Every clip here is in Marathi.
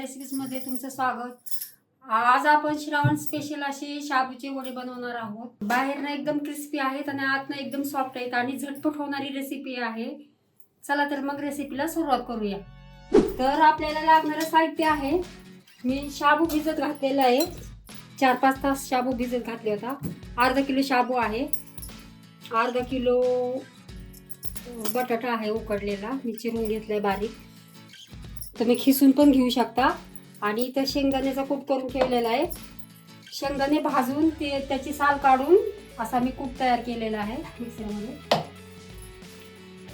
रेसिपीजमध्ये तुमचं स्वागत। आज आपण श्रावण स्पेशल असे शाबूचे वडे बनवणार आहोत। बाहेरनं एकदम क्रिस्पी आहेत आणि आतनं एकदम सॉफ्ट आहेत आणि झटपट होणारी रेसिपी आहे। चला तर मग रेसिपीला सुरुवात करूया। तर आपल्याला लागणारं साहित्य आहे, मी शाबू भिजत घातलेला आहे, 4-5 तास शाबू भिजत घातले होता। अर्धा किलो शाबू आहे, अर्धा किलो बटाटा आहे उकडलेला, मी चिरून घेतलाय बारीक, तुम्ही खिसून पण घेऊ शकता। आणि इथं शेंगदाण्याचा कूट करून ठेवलेला आहे, शेंगदाणे भाजून त्याची साल काढून असा मी कूट तयार केलेला आहे मिक्सरमध्ये।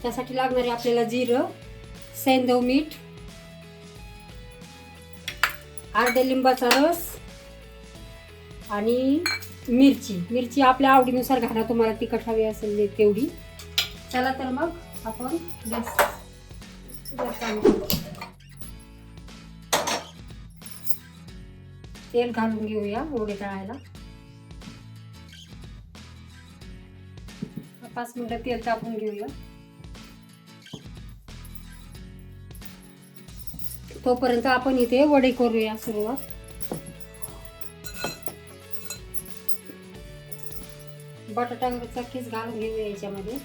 त्यासाठी लागणारे आपल्याला जिरं, सेंधव मीठ, अर्धा लिंबाचा रस आणि मिरची आपल्या आवडीनुसार घाला, तुम्हाला तिखट हवी असेल तेवढी। चला तर मग आपण गॅस चालू करू। तेल घालून घेऊया वडे तळायला। 5 मिनिटं तेल तापून घेऊया, तोपर्यंत आपण इथे वडे करूया सुरुवात। बटाट्याचा किस घालून घेऊया याच्यामध्ये।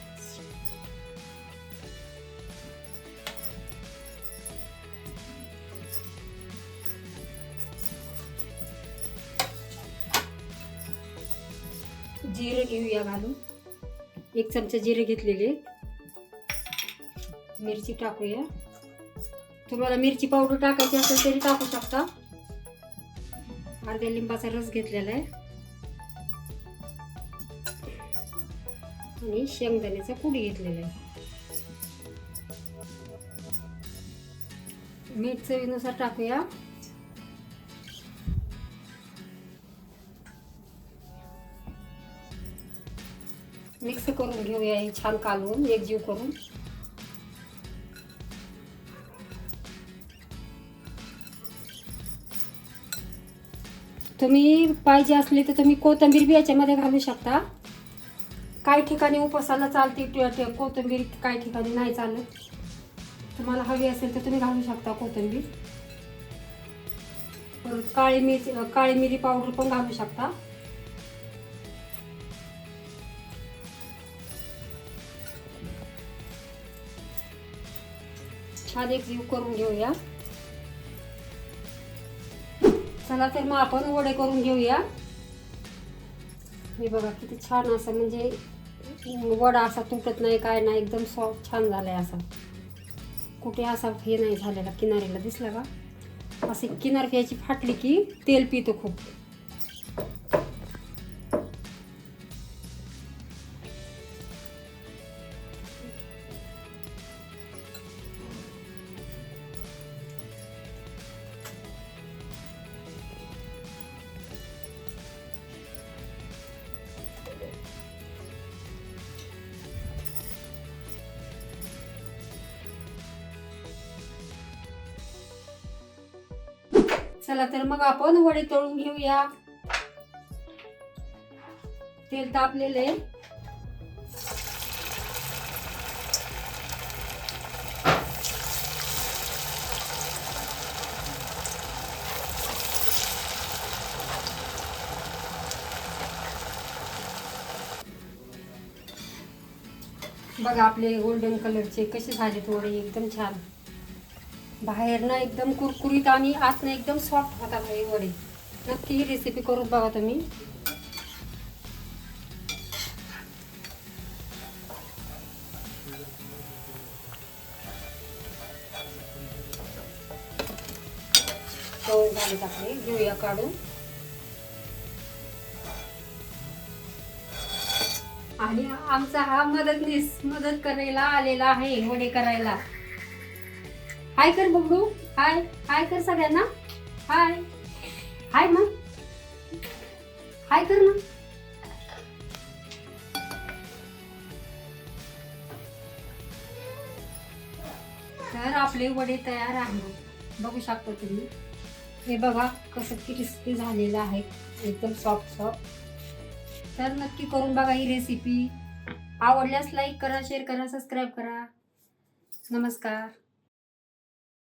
जिरे घेऊया घालून, 1 चमचा जिरे घेतलेले। मिरची टाकूया, तुम्हाला मिरची पावडर टाकायची असेल तरी टाकू शकता। अर्ध्या लिंबाचा रस घेतलेला आहे आणि शेंगदाण्याचा कूट घेतलेला आहे। मीठ चवीनुसार टाकूया। मिक्स करून घेऊया हे छान कालवून, एकजीव करून। तुम्ही पाहिजे असले तर तुम्ही कोथिंबीर बी याच्यामध्ये घालू शकता। काही ठिकाणी उपवासाला चालते कोथिंबीर, काही ठिकाणी नाही चालत। तुम्हाला हवी असेल तर तुम्ही घालू शकता कोथिंबीर। परत काळी मिरी पावडर पण घालू शकता। छान एकजीव करून घेऊया। चला तर मग आपण वडे करून घेऊया। हे बघा किती छान असं, म्हणजे वडा असा तुटत नाही, काय नाही, एकदम सॉफ्ट छान झालाय। असा कुठे असा हे नाही झालेला, किनारीला दिसला का, असे किनार याची फाटली की तेल पितो खूप। चला तर मग आपण वडे तळून घेऊया। तेल तापलेले, बघा आपले गोल्डन कलरचे कसे झालेत वडे, एकदम छान। बाहेरनं एकदम कुरकुरीत आणि आतनं एकदम सॉफ्ट होतात हे वडे। नक्की ही रेसिपी करून बघा तुम्ही। तळून झालेत आपले, घेऊया काढून। आणि आमचा हा मदत करायला आलेला आहे वडे करायला। हाय कर बबडू, हाय हाय कर सगळ्यांना, हाय हाय, मग हाय कर ना। तर आपले वडे तयार आहेत, बघू शकता तुम्ही। हे बघा कसं क्रिस्पी झालेलं आहे, एकदम सॉफ्ट। तर नक्की करून बघा ही रेसिपी। आवडल्यास लाईक करा, शेअर करा, सबस्क्राईब करा। नमस्कार।